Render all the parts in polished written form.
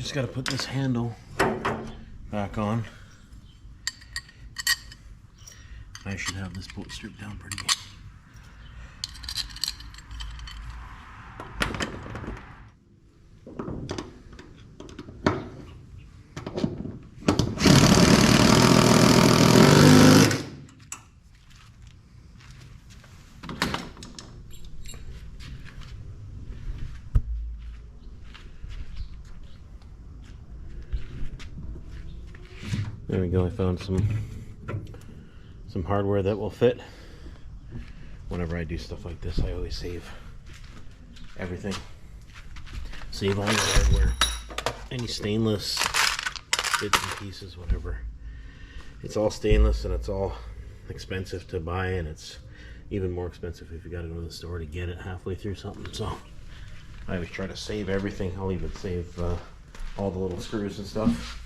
just got to put this handle back on. I should have this bolt stripped down pretty good. There we go, I found some hardware that will fit. Whenever I do stuff like this, I always save everything. Save all the hardware. Any stainless bits and pieces, whatever. It's all stainless and it's all expensive to buy, and it's even more expensive if you gotta go to the store to get it halfway through something. So I always try to save everything. I'll even save all the little screws and stuff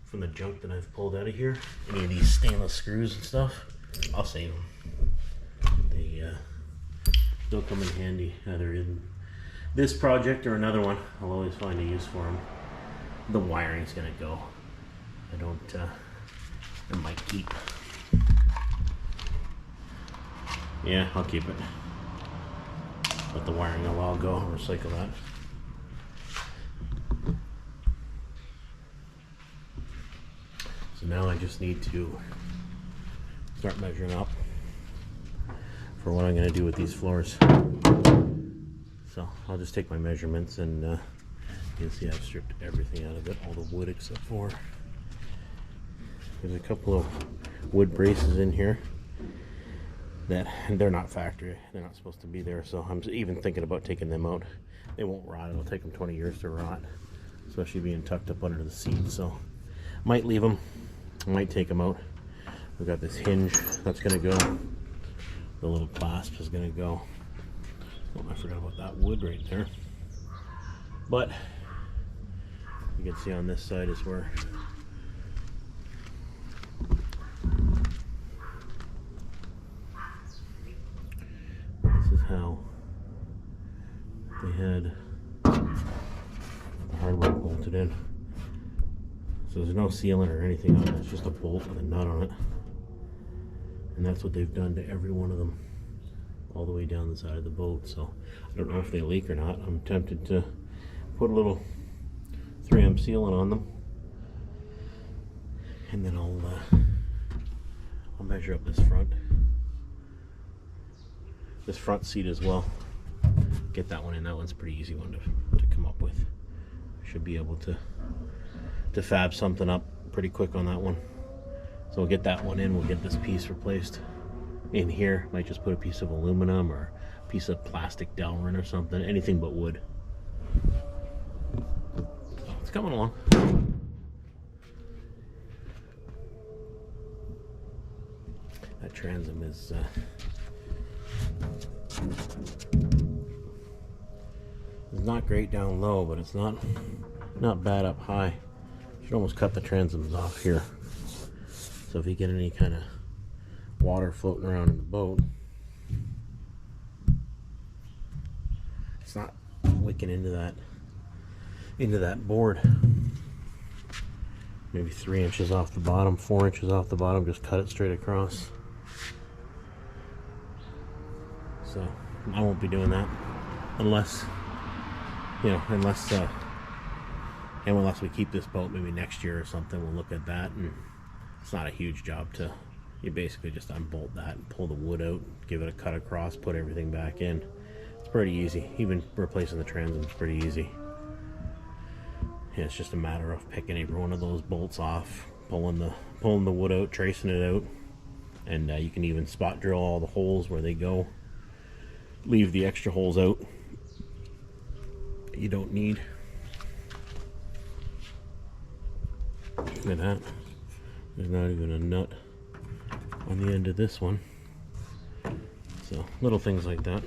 from the junk that I've pulled out of here. Any of these stainless screws and stuff, I'll save them. They'll come in handy either in this project or another one. I'll always find a use for them. The wiring's gonna go. I don't, it might keep. Yeah, I'll keep it. But the wiring will all go. I'll recycle that. So now I just need to start measuring up for what I'm going to do with these floors. So I'll just take my measurements, and you can see I've stripped everything out of it, all the wood except for there's a couple of wood braces in here that they're not factory, they're not supposed to be there, so I'm even thinking about taking them out. They won't rot, it'll take them 20 years to rot, especially being tucked up under the seat, so might leave them. I might take them out. We've got this hinge that's going to go. The little clasp is going to go. Oh, I forgot about that wood right there. But you can see on this side is where this is how they had the hardware bolted in. So there's no sealant or anything on it, it's just a bolt with a nut on it. And that's what they've done to every one of them, all the way down the side of the boat. So I don't know if they leak or not. I'm tempted to put a little 3M sealant on them. And then I'll measure up this front seat as well. Get that one in. That one's a pretty easy one to come up with. Should be able to fab something up pretty quick on that one. So we'll get that one in, we'll get this piece replaced in here. Might just put a piece of aluminum or a piece of plastic Delrin or something, anything but wood. So it's coming along. That transom is not great down low, but it's not bad up high. Should almost cut the transoms off here. So if you get any kind of water floating around in the boat, it's not wicking into that board. Maybe 3 inches off the bottom, 4 inches off the bottom, just cut it straight across. So I won't be doing that unless we keep this boat maybe next year or something. We'll look at that, and it's not a huge job to, you basically just unbolt that and pull the wood out, give it a cut across, put everything back in. It's pretty easy. Even replacing the transom is pretty easy. Yeah, it's just a matter of picking every one of those bolts off, pulling the wood out, tracing it out, and you can even spot drill all the holes where they go. Leave the extra holes out that you don't need. Look at that. There's not even a nut on the end of this one. So little things like that.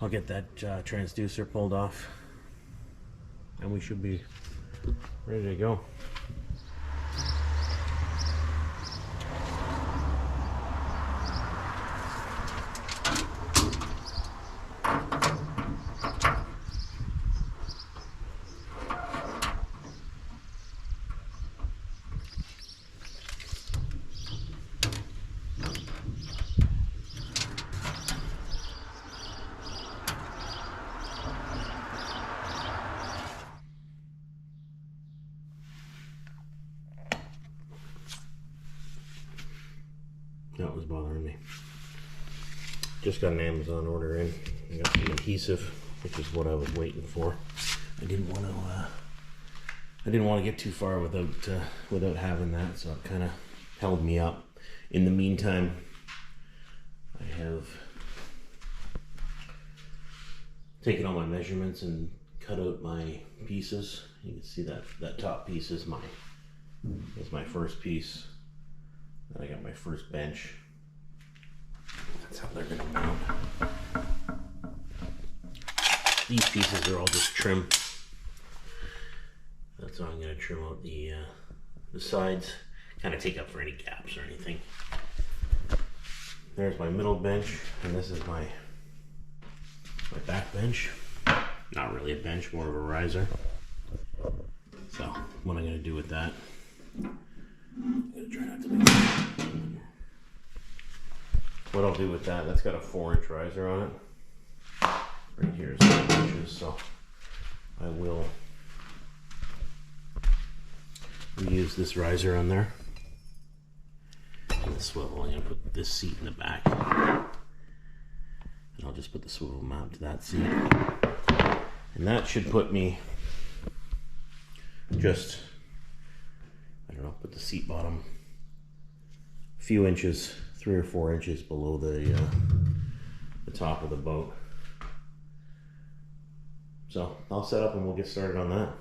I'll get that transducer pulled off, and we should be ready to go. that was bothering me. Just got an Amazon order in. I got some adhesive, which is what I was waiting for. I didn't want to get too far without having that, so it kind of held me up. In the meantime, I have taken all my measurements and cut out my pieces. You can see that top piece is my first piece. Then I got my first bench. That's how they're gonna mount. These pieces are all just trim. That's how I'm gonna trim out the sides. Kind of take up for any gaps or anything. There's my middle bench, and this is my back bench. Not really a bench, more of a riser. So what I'm gonna do with that, I'm gonna try not to make it. What I'll do with that's got a 4-inch riser on it. Right here is 6 inches, so I will reuse this riser on there. And the swivel, I'm gonna put this seat in the back. And I'll just put the swivel mount to that seat. And that should put me just, I don't know, put the seat bottom a few inches, 3 or 4 inches below the top of the boat. So I'll set up and we'll get started on that.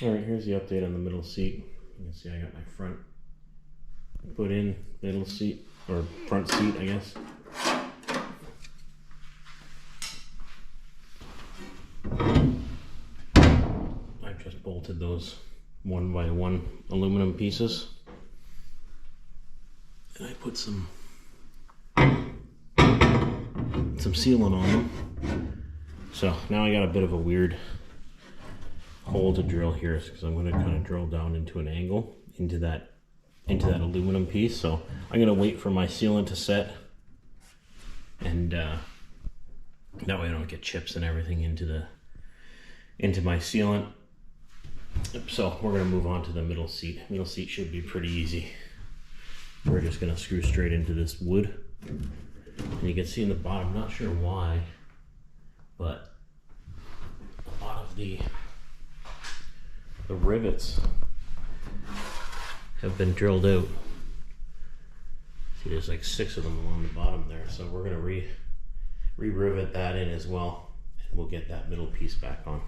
Alright, here's the update on the middle seat. You can see I got my front put in, middle seat, or front seat I guess. I've just bolted those 1x1 aluminum pieces. And I put some sealant on them. So now I got a bit of a weird hole to drill here because I'm going to kind of drill down into an angle into that aluminum piece. So I'm going to wait for my sealant to set, and that way I don't get chips and everything into my sealant. So we're going to move on to the middle seat. Middle seat should be pretty easy. We're just going to screw straight into this wood, and you can see in the bottom, not sure why, but a lot of the rivets have been drilled out. See, there's like 6 of them along the bottom there, so we're going to re-rivet that in as well, and we'll get that middle piece back on.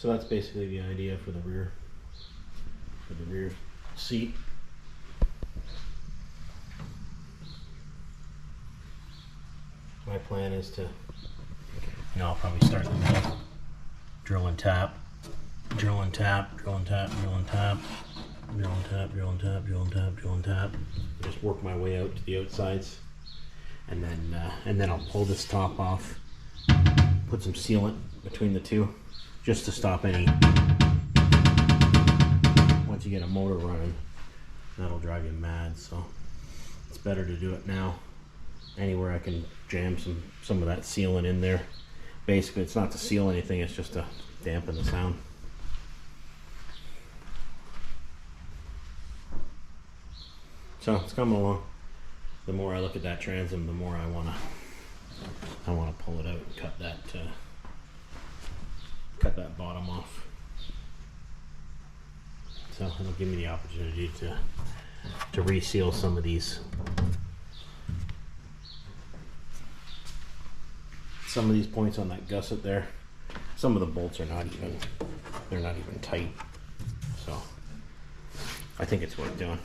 So that's basically the idea for the rear seat. My plan is to, I'll probably start in the middle, drill and tap, drill and tap, drill and tap, drill and tap, drill and tap, drill and tap, drill and tap, drill and tap. Just work my way out to the outsides, and then I'll pull this top off, put some sealant between the two, just to stop any. Once you get a motor running, that'll drive you mad. So it's better to do it now. Anywhere I can jam some of that sealant in there. Basically, it's not to seal anything, it's just to dampen the sound. So it's coming along. The more I look at that transom, the more I wanna pull it out and cut that bottom off. So it'll give me the opportunity to reseal some of these. Some of these points on that gusset there, some of the bolts are not even tight. So I think it's worth doing.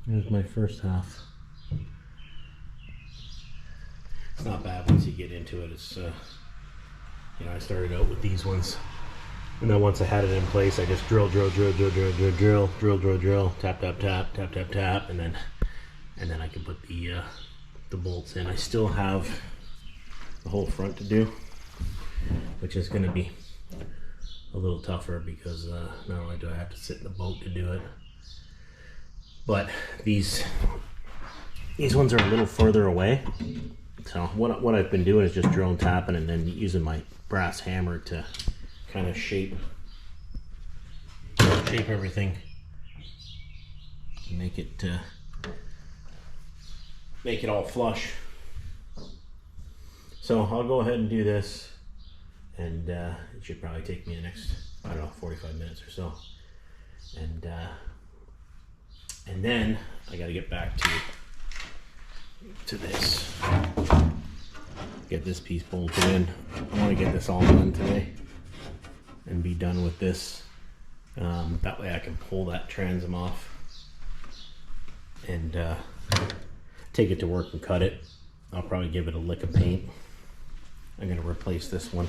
Here's my first half. It's not bad once you get into it. It's I started out with these ones, and then once I had it in place, I just drill, tap, tap, and then I can put the bolts in. I still have the whole front to do, which is going to be a little tougher because not only do I have to sit in the boat to do it, but these ones are a little further away. So what I've been doing is just drill and tapping, and then using my brass hammer to kind of shape everything, make it all flush. So I'll go ahead and do this, and it should probably take me the next, I don't know, 45 minutes or so, and then I got to get back to this. Get this piece bolted in. I want to get this all done today and be done with this. That way I can pull that transom off and take it to work and cut it. I'll probably give it a lick of paint. I'm going to replace this one.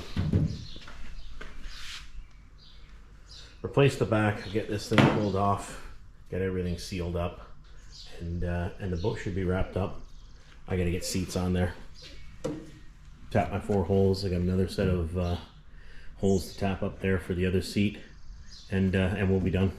Replace the back, get this thing pulled off, get everything sealed up, and the boat should be wrapped up. I got to get seats on there. Tap my 4 holes. I got another set of holes to tap up there for the other seat, and we'll be done.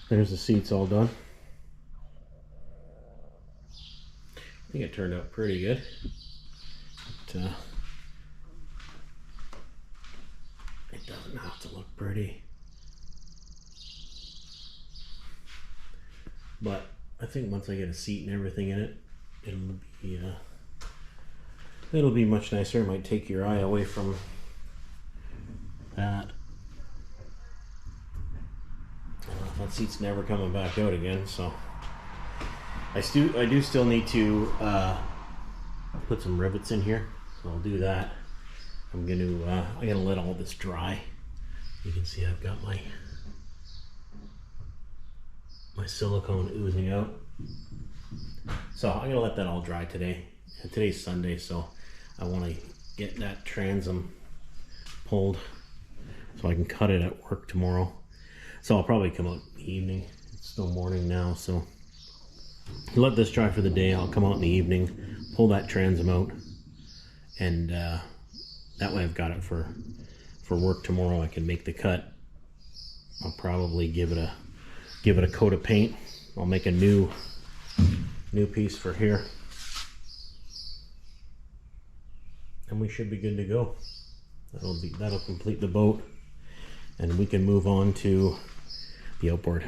There's the seats all done. I think it turned out pretty good. But, it doesn't have to look pretty. But I think once I get a seat and everything in it, it'll be much nicer. It might take your eye away from that. That seat's never coming back out again, so I do still need to put some rivets in here, so I'll do that. I'm gonna let all this dry. You can see I've got my silicone oozing out, so I'm gonna let that all dry today. And today's Sunday, so I want to get that transom pulled so I can cut it at work tomorrow. So I'll probably come out in the evening. It's still morning now, so let this dry for the day. I'll come out in the evening, pull that transom out, and that way I've got it for work tomorrow. I can make the cut. I'll probably give it a coat of paint. I'll make a new piece for here, and we should be good to go. That'll complete the boat, and we can move on to the outboard.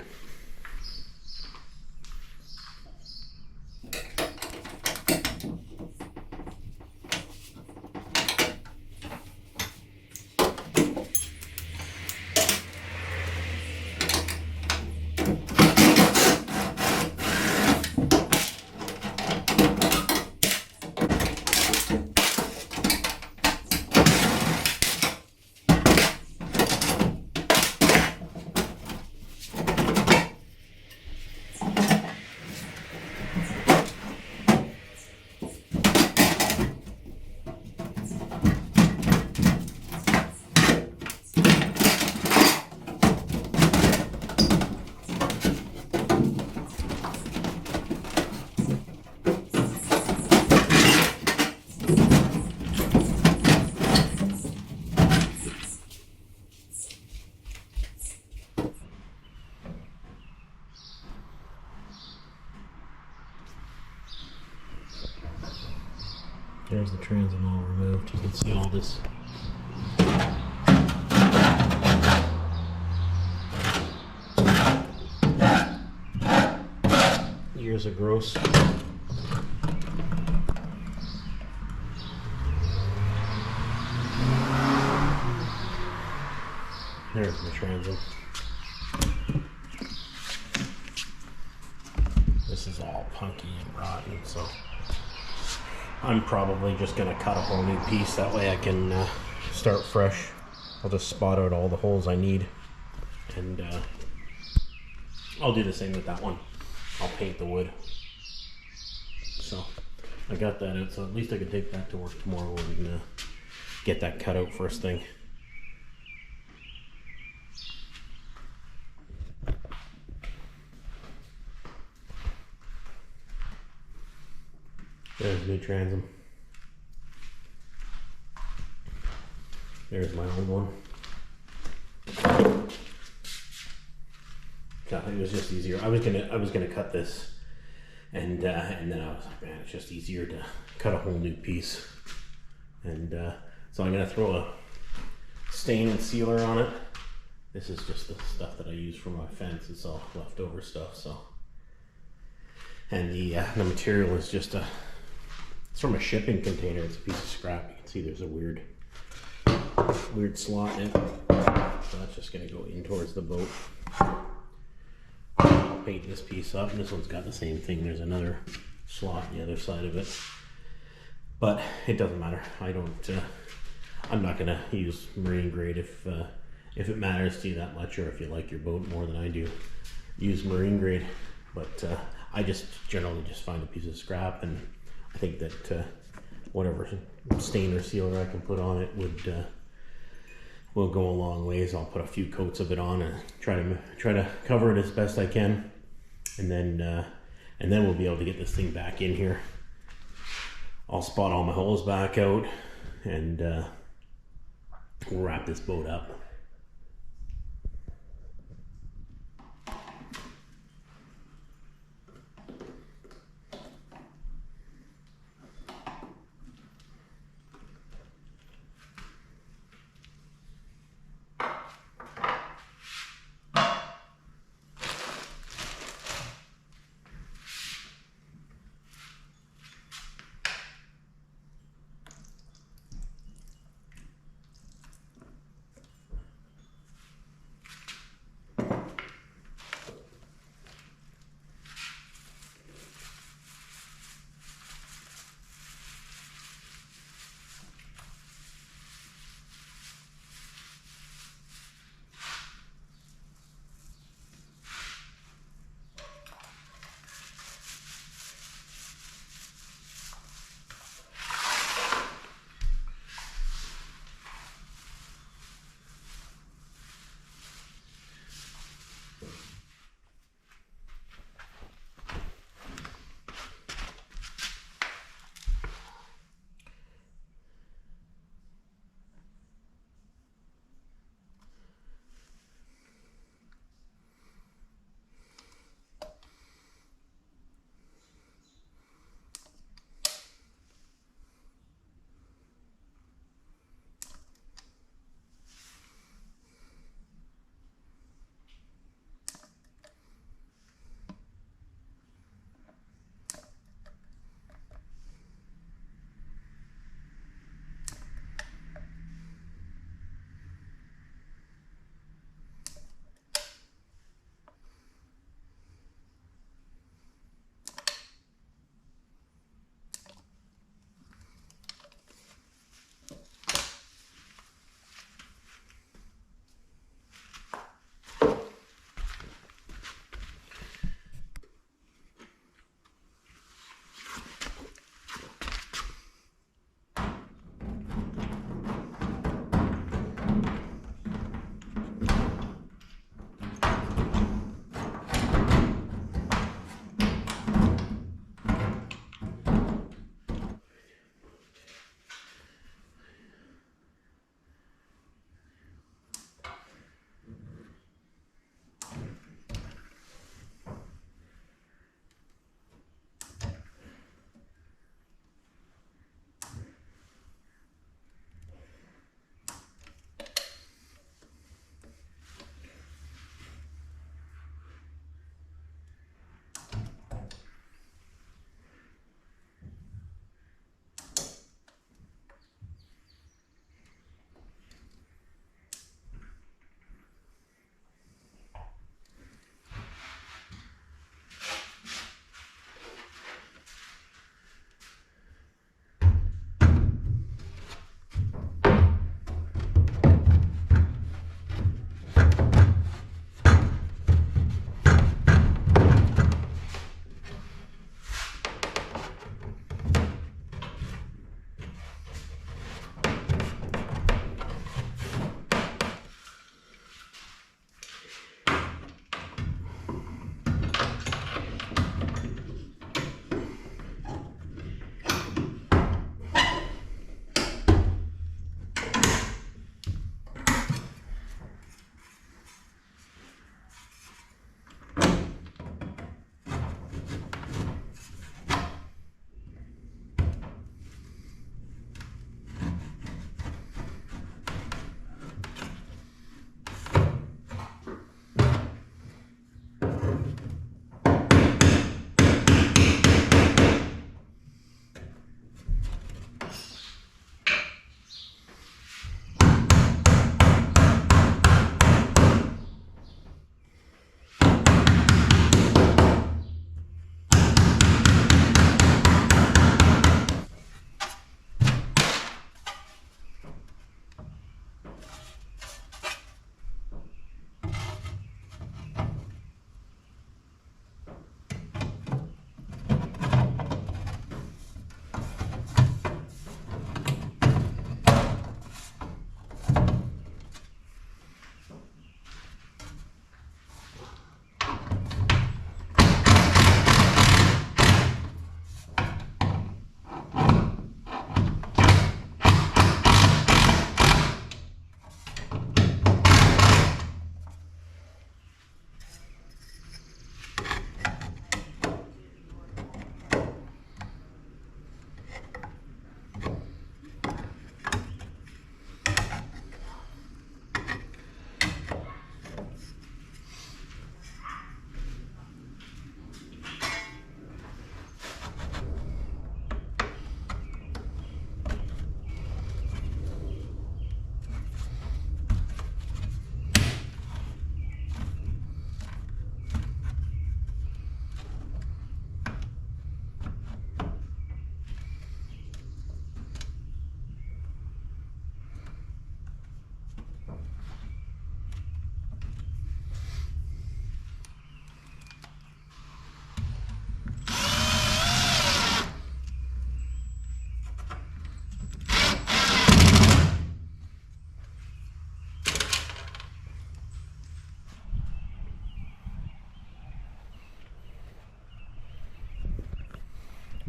There's the transom all removed. You can see all this years of gross. There's the transom. This is all punky and rotten, so I'm probably just going to cut a whole new piece. That way I can start fresh. I'll just spot out all the holes I need, and I'll do the same with that one. I'll paint the wood. So I got that out, so at least I can take that to work tomorrow and get that cut out first thing. There's the new transom. There's my old one. God, it was just easier. I was gonna cut this, and then I was like, man, it's just easier to cut a whole new piece. And so I'm gonna throw a stain and sealer on it. This is just the stuff that I use for my fence. It's all leftover stuff. So, and the material is just it's from a shipping container. It's a piece of scrap. You can see there's a weird slot in it. So that's just going to go in towards the boat. I'll paint this piece up, and this one's got the same thing. There's another slot on the other side of it, but it doesn't matter. I'm not going to use marine grade if it matters to you that much, or if you like your boat more than I do, use marine grade. But I just generally just find a piece of scrap, and I think that whatever stain or sealer I can put on it will go a long ways. I'll put a few coats of it on and try to cover it as best I can, and then we'll be able to get this thing back in here. I'll spot all my holes back out, and we'll wrap this boat up.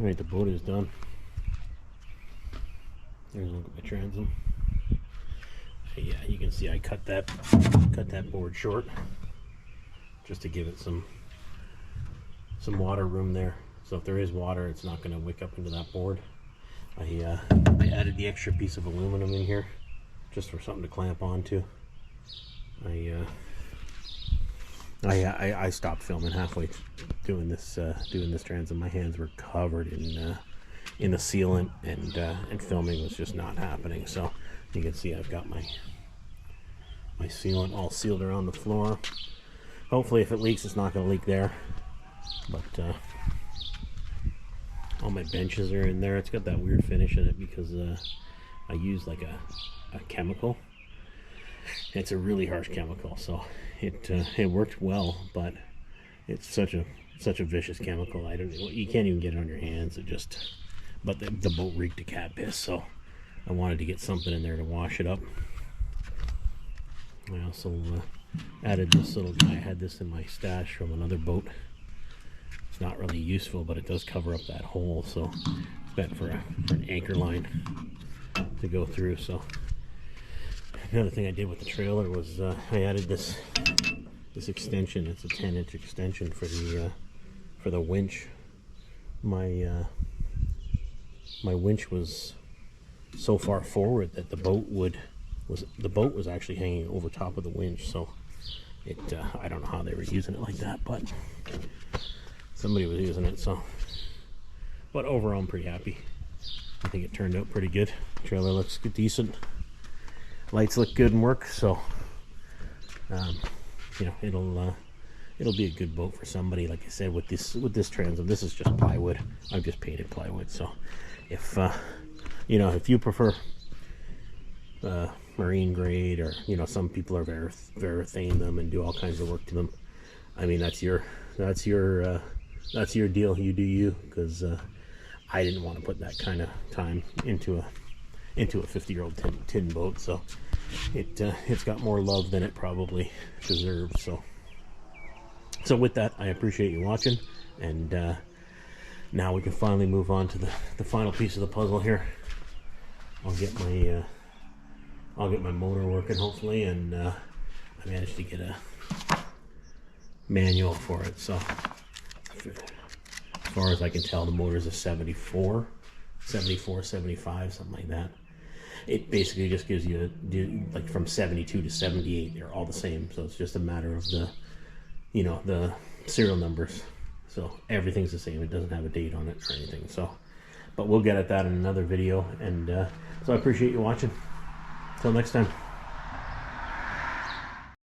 Alright, the boat is done. There's a look at my transom. Yeah, you can see I cut that board short just to give it some water room there. So if there is water, it's not going to wick up into that board. I added the extra piece of aluminum in here just for something to clamp onto. I stopped filming halfway doing this transom. My hands were covered in the sealant, and filming was just not happening. So you can see I've got my sealant all sealed around the floor. Hopefully, if it leaks, it's not going to leak there. But all my benches are in there. It's got that weird finish in it because I used like a chemical. It's a really harsh chemical, so it worked well, but it's such a vicious chemical. You can't even get it on your hands. But the boat reeked of cat piss, so I wanted to get something in there to wash it up. I also added this little guy. I had this in my stash from another boat. It's not really useful, but it does cover up that hole, so it's meant for an anchor line to go through. So another thing I did with the trailer was I added this extension. It's a 10-inch extension for the winch. My winch was so far forward that the boat was actually hanging over top of the winch. So I don't know how they were using it like that, but somebody was using it. So, but overall, I'm pretty happy. I think it turned out pretty good. The trailer looks good, decent. Lights look good and work. So, you know, it'll be a good boat for somebody. Like I said, with this transom, this is just plywood. I've just painted plywood. So, if you know, if you prefer marine grade, or you know, some people are varathane them and do all kinds of work to them. I mean, that's your deal. You do you, because I didn't want to put that kind of time into a 50-year-old tin boat. So it's got more love than it probably deserves. So with that, I appreciate you watching, and now we can finally move on to the final piece of the puzzle here. I'll get my motor working, hopefully, and I managed to get a manual for it. So as far as I can tell, the motor is a 74, 75, something like that. It basically just gives you like from 72 to 78. They're all the same. So it's just a matter of the serial numbers. So everything's the same. It doesn't have a date on it or anything. So, but we'll get at that in another video. And so I appreciate you watching. Until next time.